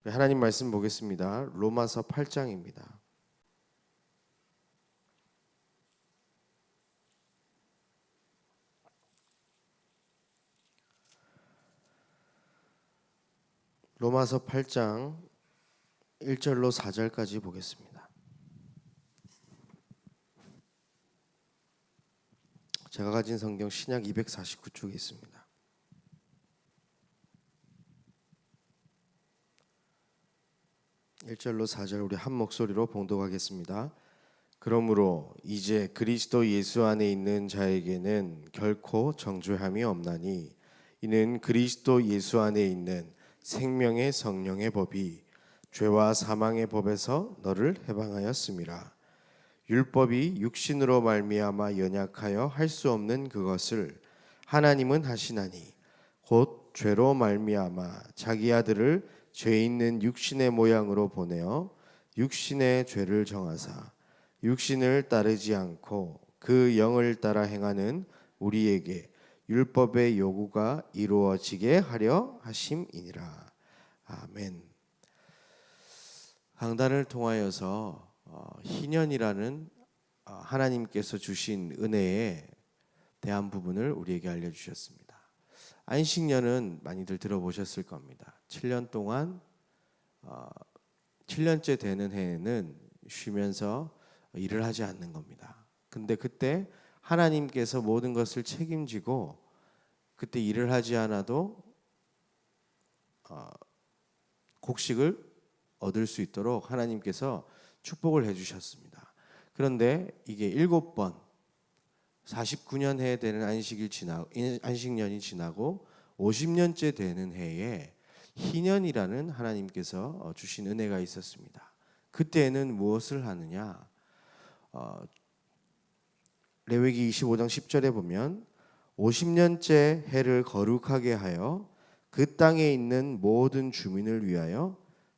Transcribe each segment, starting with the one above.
하나님 말씀 보겠습니다. 로마서 8장입니다. 로마서 8장 1절로 4절까지 보겠습니다. 제가 가진 성경 신약 249쪽에 있습니다. 1절로 4절 우리 한 목소리로 봉독하겠습니다. 그러므로 이제 그리스도 예수 안에 있는 자에게는 결코 정죄함이 없나니 이는 그리스도 예수 안에 있는 생명의 성령의 법이 죄와 사망의 법에서 너를 해방하였음이라. 율법이 육신으로 말미암아 연약하여 할 수 없는 그것을 하나님은 하시나니 곧 죄로 말미암아 자기 아들을 죄 있는 육신의 모양으로 보내어 육신의 죄를 정하사 육신을 따르지 않고 그 영을 따라 행하는 우리에게 율법의 요구가 이루어지게 하려 하심이니라. 아멘. 강단을 통하여서 희년이라는 하나님께서 주신 은혜에 대한 부분을 우리에게 알려주셨습니다. 안식년은 많이들 들어보셨을 겁니다. 7년 동안 7년째 되는 해에는 쉬면서 일을 하지 않는 겁니다. 근데 그때 하나님께서 모든 것을 책임지고 그때 일을 하지 않아도 곡식을 얻을 수 있도록 하나님께서 축복을 해주셨습니다. 그런데 이게 7번 49년 해 되는 안식년이 지나고 50년째 되는 해에 희년이라는 하나님께서 주신 은혜가 있었습니다. 그때는 무엇을 하느냐? 레위기 25장 10절에 보면 50년째 해를 거룩하게 하여 그 땅에 있는 모든 주민을 위하여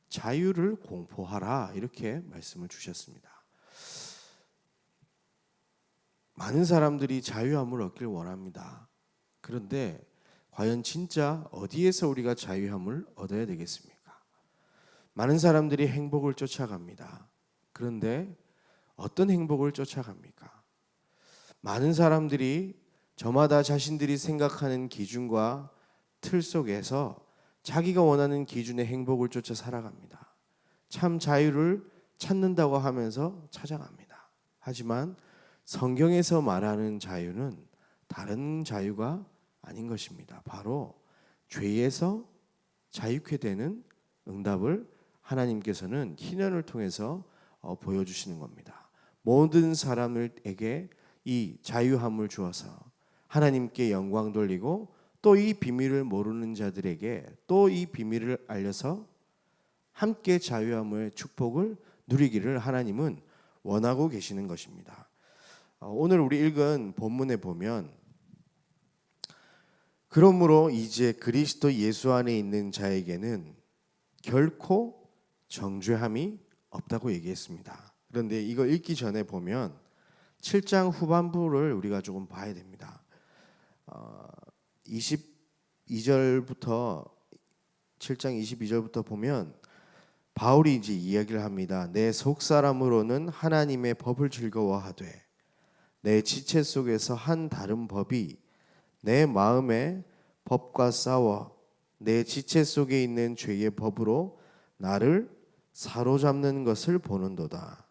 자유를 공포하라, 이렇게 말씀을 주셨습니다. 많은 사람들이 자유함을 얻길 원합니다. 그런데 과연 진짜 어디에서 우리가 자유함을 얻어야 되겠습니까? 많은 사람들이 행복을 쫓아갑니다. 그런데 어떤 행복을 쫓아갑니까? 많은 사람들이 저마다 자신들이 생각하는 기준과 틀 속에서 자기가 원하는 기준의 행복을 쫓아 살아갑니다. 참 자유를 찾는다고 하면서 찾아갑니다. 하지만 성경에서 말하는 자유는 다른 자유가 아닌 것입니다. 바로 죄에서 자유케 되는 응답을 하나님께서는 희년을 통해서 보여주시는 겁니다. 모든 사람에게 이 자유함을 주어서 하나님께 영광 돌리고 또 이 비밀을 모르는 자들에게 또 이 비밀을 알려서 함께 자유함의 축복을 누리기를 하나님은 원하고 계시는 것입니다. 오늘 우리 읽은 본문에 보면 그러므로 이제 그리스도 예수 안에 있는 자에게는 결코 정죄함이 없다고 얘기했습니다. 그런데 이거 읽기 전에 보면 7장 후반부를 우리가 조금 봐야 됩니다. 22절부터 7장 22절부터 보면 바울이 이제 이야기를 합니다. 내 속사람으로는 하나님의 법을 즐거워하되 내 지체 속에서 한 다른 법이 내 마음의 법과 싸워 내 지체 속에 있는 죄의 법으로 나를 사로잡는 것을 보는도다.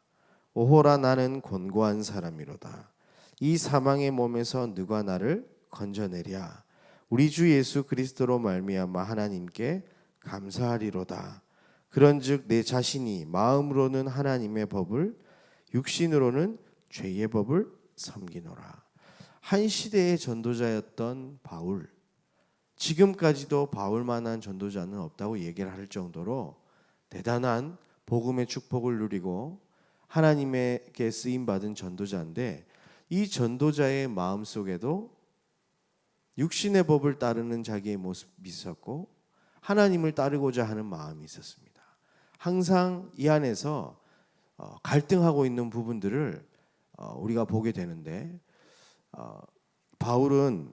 오호라, 나는 곤고한 사람이로다. 이 사망의 몸에서 누가 나를 건져내랴. 우리 주 예수 그리스도로 말미암아 하나님께 감사하리로다. 그런즉 내 자신이 마음으로는 하나님의 법을 육신으로는 죄의 법을 섬기노라. 한 시대의 전도자였던 바울, 지금까지도 바울만한 전도자는 없다고 얘기를 할 정도로 대단한 복음의 축복을 누리고 하나님에게 쓰임받은 전도자인데, 이 전도자의 마음속에도 육신의 법을 따르는 자기의 모습이 있었고 하나님을 따르고자 하는 마음이 있었습니다. 항상 이 안에서 갈등하고 있는 부분들을 우리가 보게 되는데, 바울은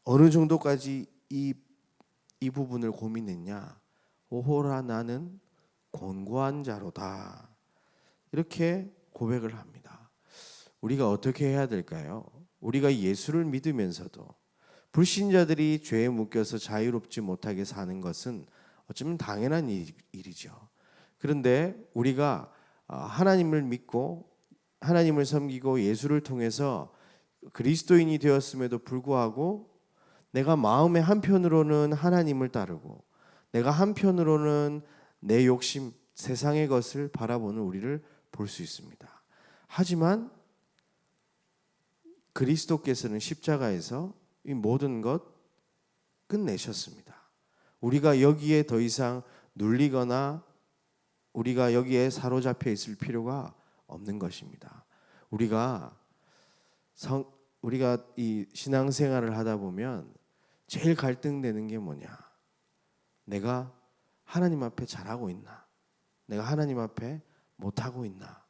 어느 정도까지 이 부분을 고민했냐? 오호라, 나는 곤고한 자로다. 이렇게 고백을 합니다. 우리가 어떻게 해야 될까요? 우리가 예수를 믿으면서도 불신자들이 죄에 묶여서 자유롭지 못하게 사는 것은 어쩌면 당연한 일이죠. 그런데 우리가 하나님을 믿고 하나님을 섬기고 예수를 통해서 그리스도인이 되었음에도 불구하고 내가 마음의 한편으로는 하나님을 따르고 내가 한편으로는 내 욕심, 세상의 것을 바라보는 우리를 볼 수 있습니다. 하지만 그리스도께서는 십자가에서 이 모든 것 끝내셨습니다. 우리가 여기에 더 이상 눌리거나 우리가 여기에 사로잡혀 있을 필요가 없는 것입니다. 우리가 이 신앙생활을 하다 보면 제일 갈등되는 게 뭐냐? 내가 하나님 앞에 잘하고 있나? 내가 하나님 앞에 못하고 있나?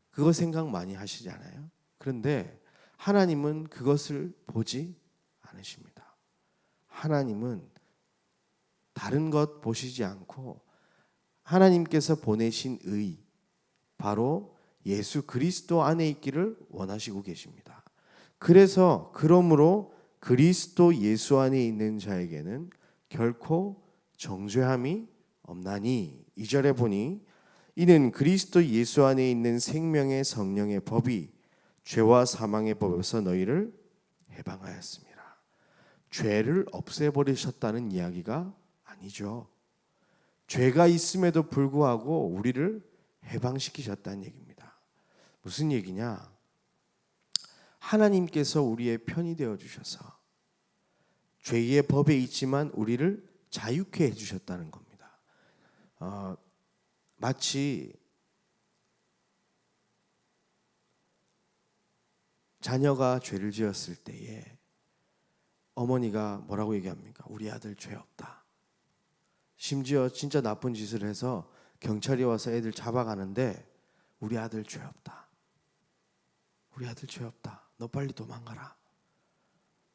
그거 생각 많이 하시잖아요. 그런데 하나님은 그것을 보지 않으십니다. 하나님은 다른 것 보시지 않고 하나님께서 보내신 의, 바로 예수 그리스도 안에 있기를 원하시고 계십니다. 그러므로 그리스도 예수 안에 있는 자에게는 결코 정죄함이 없나니, 2절에 보니 이는 그리스도 예수 안에 있는 생명의 성령의 법이 죄와 사망의 법에서 너희를 해방하였습니다. 죄를 없애버리셨다는 이야기가 아니죠. 죄가 있음에도 불구하고 우리를 해방시키셨다는 얘기입니다. 무슨 얘기냐? 하나님께서 우리의 편이 되어 주셔서 죄의 법에 있지만 우리를 자유케 해주셨다는 겁니다. 마치 자녀가 죄를 지었을 때에 어머니가 뭐라고 얘기합니까? 우리 아들 죄 없다. 심지어 진짜 나쁜 짓을 해서 경찰이 와서 애들 잡아가는데 우리 아들 죄 없다. 우리 아들 죄 없다. 너 빨리 도망가라.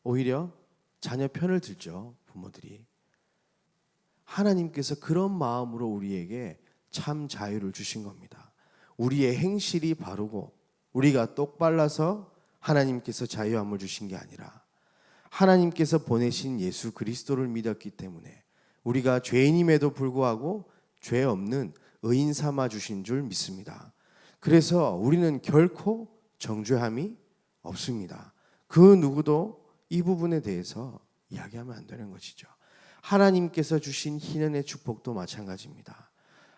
오히려 자녀 편을 들죠, 부모들이. 하나님께서 그런 마음으로 우리에게 참 자유를 주신 겁니다. 우리의 행실이 바르고 우리가 똑발라서 하나님께서 자유함을 주신 게 아니라 하나님께서 보내신 예수 그리스도를 믿었기 때문에 우리가 죄인임에도 불구하고 죄 없는 의인 삼아 주신 줄 믿습니다. 그래서 우리는 결코 정죄함이 없습니다. 그 누구도 이 부분에 대해서 이야기하면 안 되는 것이죠. 하나님께서 주신 희년의 축복도 마찬가지입니다.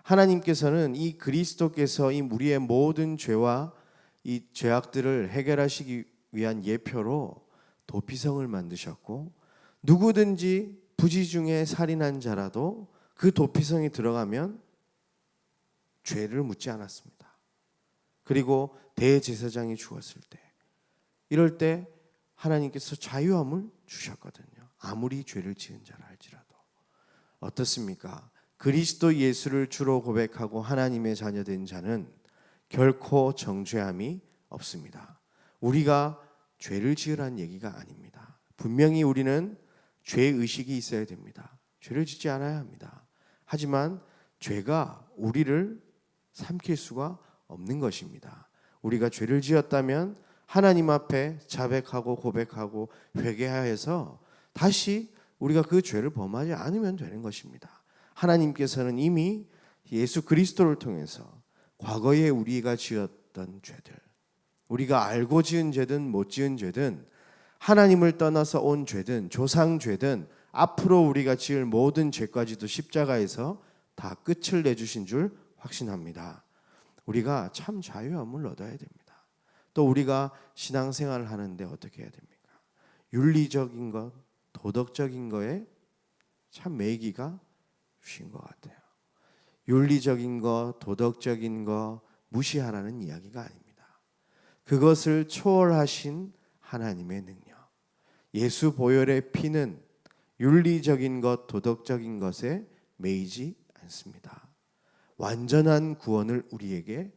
하나님께서는 이 그리스도께서 이 우리의 모든 죄와 이 죄악들을 해결하시기 위한 예표로 도피성을 만드셨고, 누구든지 부지 중에 살인한 자라도 그 도피성에 들어가면 죄를 묻지 않았습니다. 그리고 대제사장이 죽었을 때, 이럴 때 하나님께서 자유함을 주셨거든요. 아무리 죄를 지은 자라 할지라도. 어떻습니까? 그리스도 예수를 주로 고백하고 하나님의 자녀된 자는 결코 정죄함이 없습니다. 우리가 죄를 지으라는 얘기가 아닙니다. 분명히 우리는 죄의식이 있어야 됩니다. 죄를 짓지 않아야 합니다. 하지만 죄가 우리를 삼킬 수가 없는 것입니다. 우리가 죄를 지었다면 하나님 앞에 자백하고 고백하고 회개하여서 다시 우리가 그 죄를 범하지 않으면 되는 것입니다. 하나님께서는 이미 예수 그리스도를 통해서 과거에 우리가 지었던 죄들, 우리가 알고 지은 죄든 못 지은 죄든, 하나님을 떠나서 온 죄든 조상 죄든 앞으로 우리가 지을 모든 죄까지도 십자가에서 다 끝을 내주신 줄 확신합니다. 우리가 참 자유함을 얻어야 됩니다. 또 우리가 신앙생활을 하는데 어떻게 해야 됩니까? 윤리적인 것, 도덕적인 거에 참 매기가 쉬운 것 같아요. 윤리적인 것, 도덕적인 것 무시하라는 이야기가 아닙니다. 그것을 초월하신 하나님의 능력, 예수 보혈의 피는 윤리적인 것, 도덕적인 것에 매이지 않습니다. 완전한 구원을 우리에게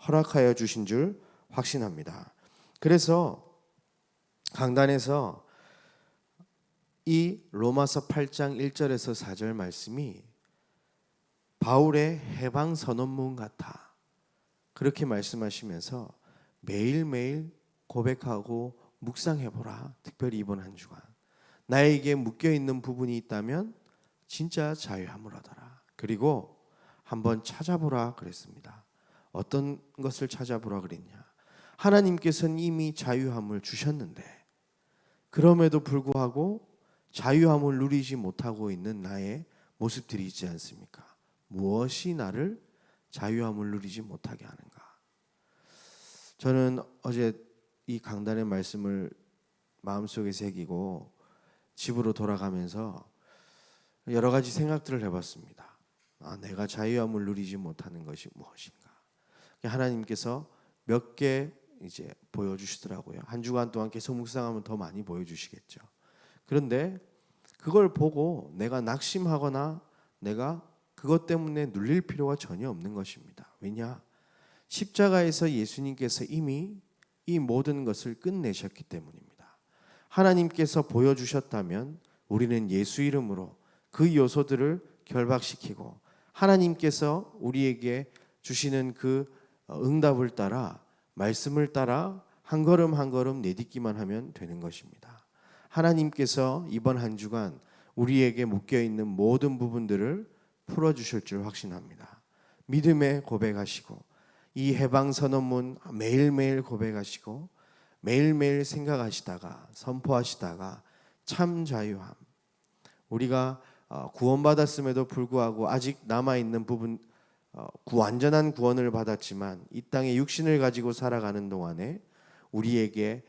허락하여 주신 줄 확신합니다. 그래서 강단에서 이 로마서 8장 1절에서 4절 말씀이 바울의 해방 선언문 같아. 그렇게 말씀하시면서 매일매일 고백하고 묵상해보라. 특별히 이번 한 주간 나에게 묶여있는 부분이 있다면 진짜 자유함을 얻어라. 그리고 한번 찾아보라 그랬습니다. 어떤 것을 찾아보라 그랬냐? 하나님께서는 이미 자유함을 주셨는데 그럼에도 불구하고 자유함을 누리지 못하고 있는 나의 모습들이 있지 않습니까? 무엇이 나를 자유함을 누리지 못하게 하는가? 저는 어제 이 강단의 말씀을 마음속에 새기고 집으로 돌아가면서 여러 가지 생각들을 해봤습니다. 내가 자유함을 누리지 못하는 것이 무엇인가? 하나님께서 몇 개 이제 보여주시더라고요. 한 주간 동안 계속 묵상하면 더 많이 보여주시겠죠. 그런데 그걸 보고 내가 낙심하거나 내가 그것 때문에 눌릴 필요가 전혀 없는 것입니다. 왜냐? 십자가에서 예수님께서 이미 이 모든 것을 끝내셨기 때문입니다. 하나님께서 보여주셨다면 우리는 예수 이름으로 그 요소들을 결박시키고 하나님께서 우리에게 주시는 그 응답을 따라 말씀을 따라 한 걸음 한 걸음 내딛기만 하면 되는 것입니다. 하나님께서 이번 한 주간 우리에게 묶여있는 모든 부분들을 풀어주실 줄 확신합니다. 믿음에 고백하시고 이 해방선언문 매일매일 고백하시고 매일매일 생각하시다가 선포하시다가 참 자유함, 우리가 구원받았음에도 불구하고 아직 남아있는 부분, 완전한 구원을 받았지만 이 땅에 육신을 가지고 살아가는 동안에 우리에게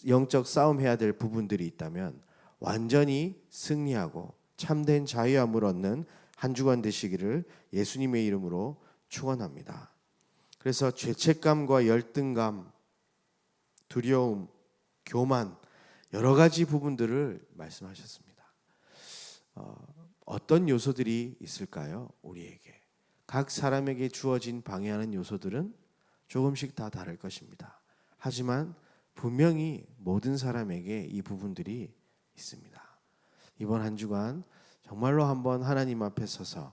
영적 싸움해야 될 부분들이 있다면 완전히 승리하고 참된 자유함을 얻는 한 주간 되시기를 예수님의 이름으로 축원합니다. 그래서 죄책감과 열등감, 두려움, 교만 여러 가지 부분들을 말씀하셨습니다. 어떤 요소들이 있을까요? 우리에게 각 사람에게 주어진 방해하는 요소들은 조금씩 다 다를 것입니다. 하지만 분명히 모든 사람에게 이 부분들이 있습니다. 이번 한 주간 정말로 한번 하나님 앞에 서서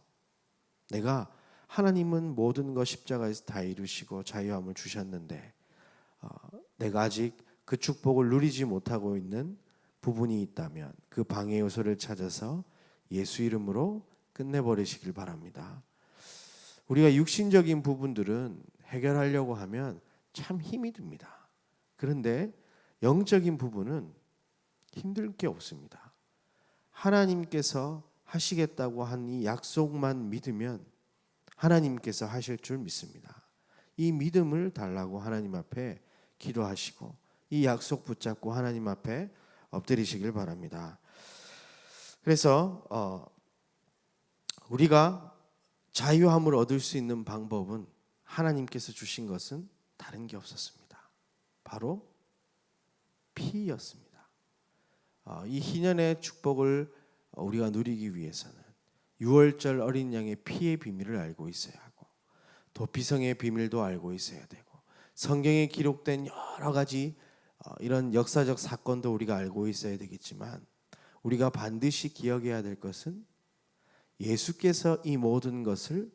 내가 하나님은 모든 것 십자가에서 다 이루시고 자유함을 주셨는데 내가 아직 그 축복을 누리지 못하고 있는 부분이 있다면 그 방해 요소를 찾아서 예수 이름으로 끝내버리시길 바랍니다. 우리가 육신적인 부분들은 해결하려고 하면 참 힘이 듭니다. 그런데 영적인 부분은 힘들 게 없습니다. 하나님께서 하시겠다고 한 이 약속만 믿으면 하나님께서 하실 줄 믿습니다. 이 믿음을 달라고 하나님 앞에 기도하시고 이 약속 붙잡고 하나님 앞에 엎드리시길 바랍니다. 그래서 우리가 자유함을 얻을 수 있는 방법은 하나님께서 주신 것은 다른 게 없었습니다. 바로 피였습니다. 이 희년의 축복을 우리가 누리기 위해서는 유월절 어린 양의 피의 비밀을 알고 있어야 하고 도피성의 비밀도 알고 있어야 되고 성경에 기록된 여러 가지 이런 역사적 사건도 우리가 알고 있어야 되겠지만 우리가 반드시 기억해야 될 것은 예수께서 이 모든 것을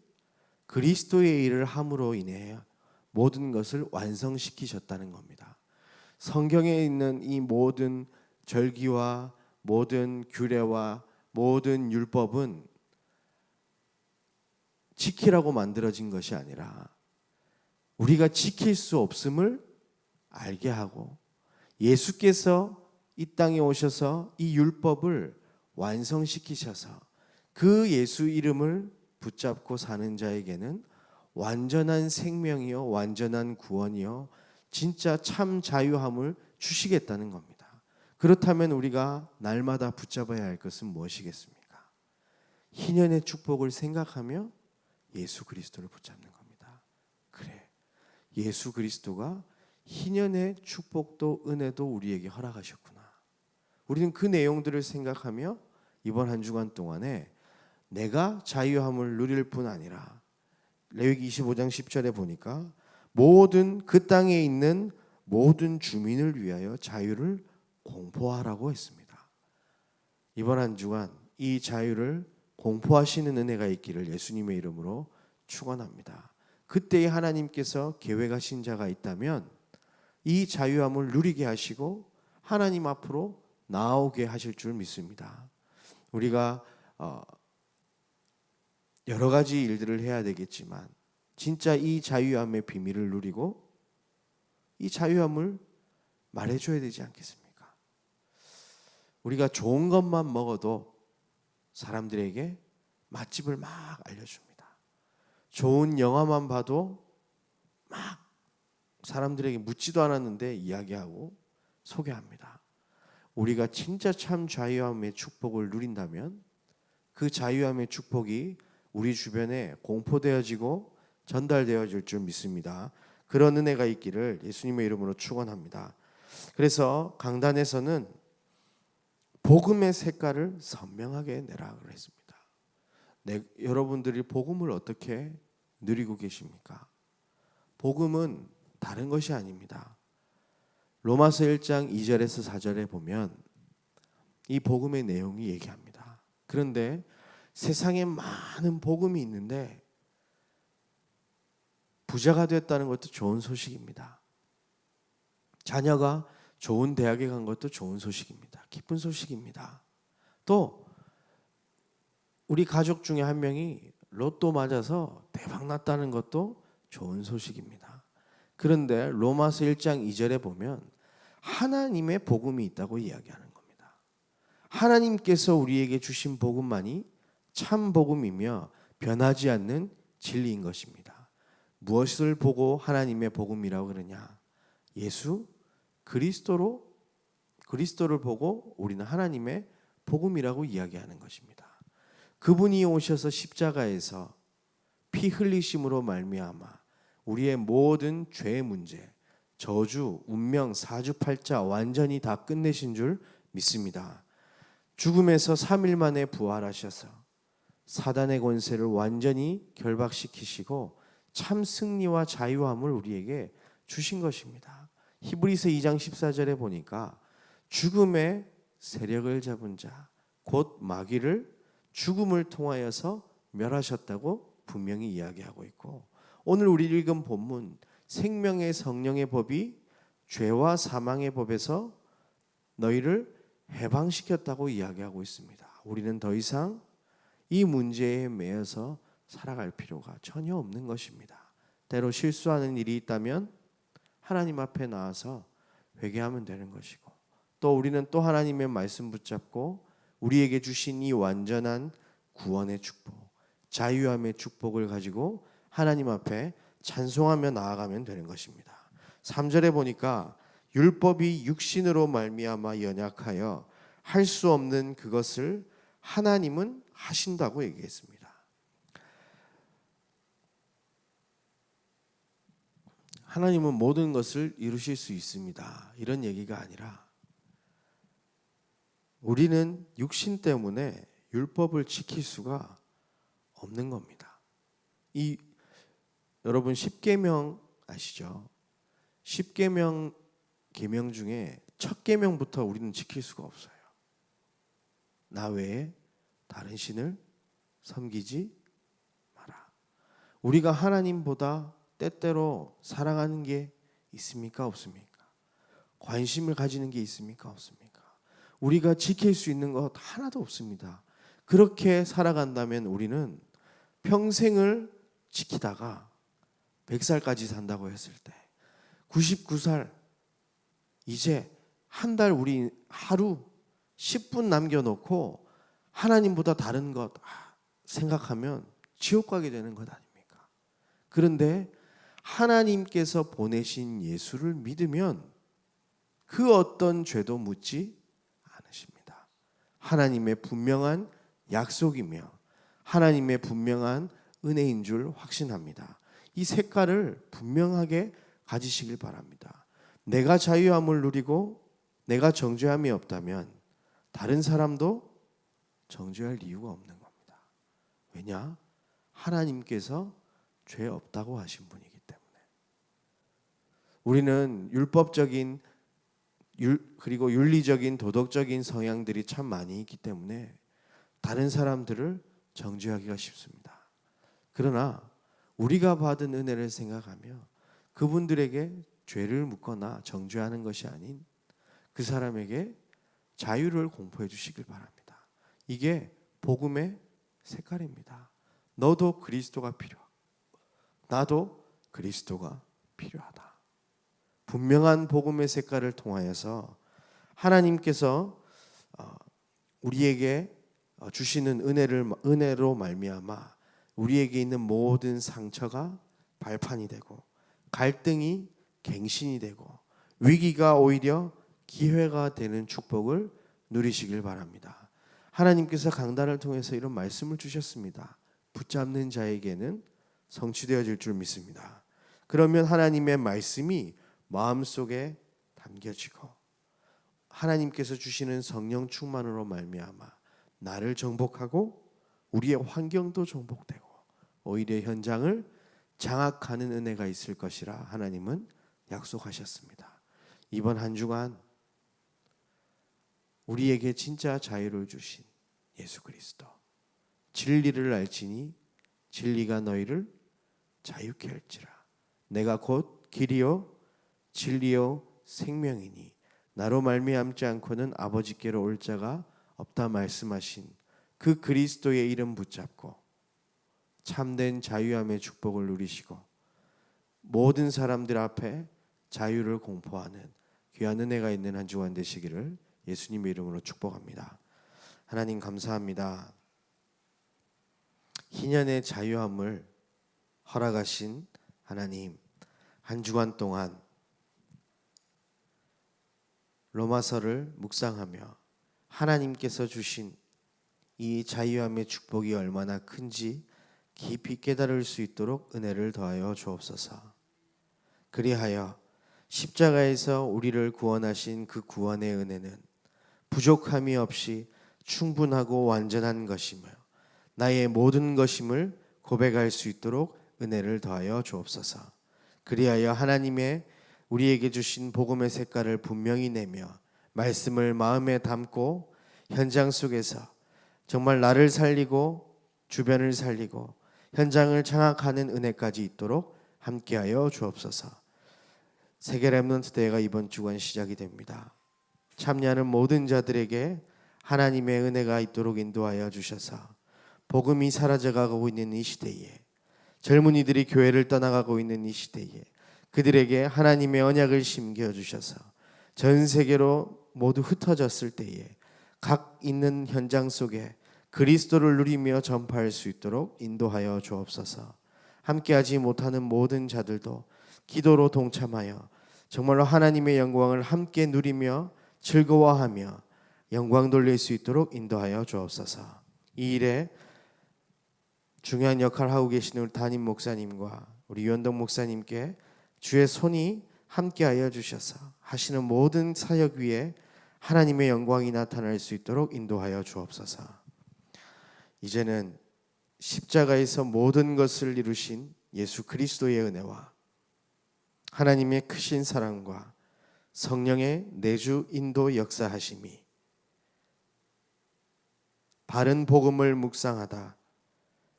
그리스도의 일을 함으로 인해 모든 것을 완성시키셨다는 겁니다. 성경에 있는 이 모든 절기와 모든 규례와 모든 율법은 지키라고 만들어진 것이 아니라 우리가 지킬 수 없음을 알게 하고 예수께서 이 땅에 오셔서 이 율법을 완성시키셔서 그 예수 이름을 붙잡고 사는 자에게는 완전한 생명이요 완전한 구원이요 진짜 참 자유함을 주시겠다는 겁니다. 그렇다면 우리가 날마다 붙잡아야 할 것은 무엇이겠습니까? 희년의 축복을 생각하며 예수 그리스도를 붙잡는 겁니다. 그래, 예수 그리스도가 희년의 축복도 은혜도 우리에게 허락하셨구나. 우리는 그 내용들을 생각하며 이번 한 주간 동안에 내가 자유함을 누릴 뿐 아니라 레위기 25장 10절에 보니까 모든 그 땅에 있는 모든 주민을 위하여 자유를 공포하라고 했습니다. 이번 한 주간 이 자유를 공포하시는 은혜가 있기를 예수님의 이름으로 축원합니다. 그때에 하나님께서 계획하신 자가 있다면 이 자유함을 누리게 하시고 하나님 앞으로 나오게 하실 줄 믿습니다. 우리가 여러 가지 일들을 해야 되겠지만 진짜 이 자유함의 비밀을 누리고 이 자유함을 말해줘야 되지 않겠습니까? 우리가 좋은 것만 먹어도 사람들에게 맛집을 막 알려줍니다. 좋은 영화만 봐도 막 사람들에게 묻지도 않았는데 이야기하고 소개합니다. 우리가 진짜 참 자유함의 축복을 누린다면 그 자유함의 축복이 우리 주변에 공포되어지고 전달되어질 줄 믿습니다. 그런 은혜가 있기를 예수님의 이름으로 축원합니다. 그래서 강단에서는 복음의 색깔을 선명하게 내라 그랬습니다. 여러분들이 복음을 어떻게 누리고 계십니까? 복음은 다른 것이 아닙니다. 로마서 1장 2절에서 4절에 보면 이 복음의 내용이 얘기합니다. 그런데 세상에 많은 복음이 있는데 부자가 됐다는 것도 좋은 소식입니다. 자녀가 좋은 대학에 간 것도 좋은 소식입니다. 기쁜 소식입니다. 또 우리 가족 중에 한 명이 로또 맞아서 대박 났다는 것도 좋은 소식입니다. 그런데 로마서 1장 2절에 보면 하나님의 복음이 있다고 이야기하는 겁니다. 하나님께서 우리에게 주신 복음만이 참 복음이며 변하지 않는 진리인 것입니다. 무엇을 보고 하나님의 복음이라고 그러냐? 예수 그리스도를 보고 우리는 하나님의 복음이라고 이야기하는 것입니다. 그분이 오셔서 십자가에서 피 흘리심으로 말미암아 우리의 모든 죄의 문제, 저주, 운명, 사주팔자 완전히 다 끝내신 줄 믿습니다. 죽음에서 3일 만에 부활하셔서 사단의 권세를 완전히 결박시키시고 참 승리와 자유함을 우리에게 주신 것입니다. 히브리서 2장 14절에 보니까 죽음의 세력을 잡은 자, 곧 마귀를 죽음을 통하여서 멸하셨다고 분명히 이야기하고 있고, 오늘 우리 읽은 본문 생명의 성령의 법이 죄와 사망의 법에서 너희를 해방시켰다고 이야기하고 있습니다. 우리는 더 이상 이 문제에 매여서 살아갈 필요가 전혀 없는 것입니다. 때로 실수하는 일이 있다면 하나님 앞에 나와서 회개하면 되는 것이고, 또 우리는 또 하나님의 말씀 붙잡고 우리에게 주신 이 완전한 구원의 축복, 자유함의 축복을 가지고 하나님 앞에 찬송하며 나아가면 되는 것입니다. 3절에 보니까 율법이 육신으로 말미암아 연약하여 할 수 없는 그것을 하나님은 하신다고 얘기했습니다. 하나님은 모든 것을 이루실 수 있습니다. 이런 얘기가 아니라 우리는 육신 때문에 율법을 지킬 수가 없는 겁니다. 여러분 10계명 아시죠? 10계명 계명 중에 첫 계명부터 우리는 지킬 수가 없어요. 나 외에 다른 신을 섬기지 마라. 우리가 하나님보다 때때로 사랑하는 게 있습니까? 없습니까? 관심을 가지는 게 있습니까? 없습니까? 우리가 지킬 수 있는 것 하나도 없습니다. 그렇게 살아간다면 우리는 평생을 지키다가 100살까지 산다고 했을 때 99살 이제 한 달 우리 하루 10분 남겨놓고 하나님보다 다른 것 생각하면 지옥 가게 되는 것 아닙니까? 그런데 하나님께서 보내신 예수를 믿으면 그 어떤 죄도 묻지 않으십니다. 하나님의 분명한 약속이며 하나님의 분명한 은혜인 줄 확신합니다. 이 색깔을 분명하게 가지시길 바랍니다. 내가 자유함을 누리고 내가 정죄함이 없다면 다른 사람도 정죄할 이유가 없는 겁니다. 왜냐? 하나님께서 죄 없다고 하신 분이기 때문에. 우리는 율법적인 그리고 윤리적인 도덕적인 성향들이 참 많이 있기 때문에 다른 사람들을 정죄하기가 쉽습니다. 그러나 우리가 받은 은혜를 생각하며 그분들에게 죄를 묻거나 정죄하는 것이 아닌 그 사람에게 자유를 공포해 주시길 바랍니다. 이게 복음의 색깔입니다. 너도 그리스도가 필요하고 나도 그리스도가 필요하다. 분명한 복음의 색깔을 통하여서 하나님께서 우리에게 주시는 은혜로 말미암아 우리에게 있는 모든 상처가 발판이 되고 갈등이 갱신이 되고 위기가 오히려 기회가 되는 축복을 누리시길 바랍니다. 하나님께서 강단을 통해서 이런 말씀을 주셨습니다. 붙잡는 자에게는 성취되어질 줄 믿습니다. 그러면 하나님의 말씀이 마음속에 담겨지고 하나님께서 주시는 성령 충만으로 말미암아 나를 정복하고 우리의 환경도 정복되고 오히려 현장을 장악하는 은혜가 있을 것이라 하나님은 약속하셨습니다. 이번 한 주간 우리에게 진짜 자유를 주신 예수 그리스도, 진리를 알지니 진리가 너희를 자유케 할지라. 내가 곧 길이요 진리요 생명이니 나로 말미암지 않고는 아버지께로 올 자가 없다 말씀하신 그 그리스도의 이름 붙잡고 참된 자유함의 축복을 누리시고 모든 사람들 앞에 자유를 공포하는 귀한 은혜가 있는 한 주간 되시기를 예수님의 이름으로 축복합니다. 하나님 감사합니다. 희년의 자유함을 허락하신 하나님, 한 주간 동안 로마서를 묵상하며 하나님께서 주신 이 자유함의 축복이 얼마나 큰지 깊이 깨달을 수 있도록 은혜를 더하여 주옵소서. 그리하여 십자가에서 우리를 구원하신 그 구원의 은혜는 부족함이 없이 충분하고 완전한 것이며 나의 모든 것임을 고백할 수 있도록 은혜를 더하여 주옵소서. 그리하여 하나님의 우리에게 주신 복음의 색깔을 분명히 내며 말씀을 마음에 담고 현장 속에서 정말 나를 살리고 주변을 살리고 현장을 장악하는 은혜까지 있도록 함께하여 주옵소서. 세계 렘넌트 대회가 이번 주간 시작이 됩니다. 참여하는 모든 자들에게 하나님의 은혜가 있도록 인도하여 주셔서 복음이 사라져가고 있는 이 시대에 젊은이들이 교회를 떠나가고 있는 이 시대에 그들에게 하나님의 언약을 심겨주셔서 전 세계로 모두 흩어졌을 때에 각 있는 현장 속에 그리스도를 누리며 전파할 수 있도록 인도하여 주옵소서. 함께하지 못하는 모든 자들도 기도로 동참하여 정말로 하나님의 영광을 함께 누리며 즐거워하며 영광 돌릴 수 있도록 인도하여 주옵소서. 이 일에 중요한 역할을 하고 계시는 우리 담임 목사님과 우리 유현동 목사님께 주의 손이 함께하여 주셔서 하시는 모든 사역 위에 하나님의 영광이 나타날 수 있도록 인도하여 주옵소서. 이제는 십자가에서 모든 것을 이루신 예수 그리스도의 은혜와 하나님의 크신 사랑과 성령의 내주 인도 역사하심이 바른 복음을 묵상하다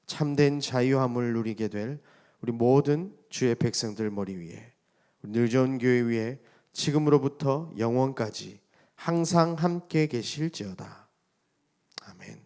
참된 자유함을 누리게 될 우리 모든 주의 백성들 머리 위에 늘 좋은 교회 위에 지금으로부터 영원까지 항상 함께 계실지어다. 아멘.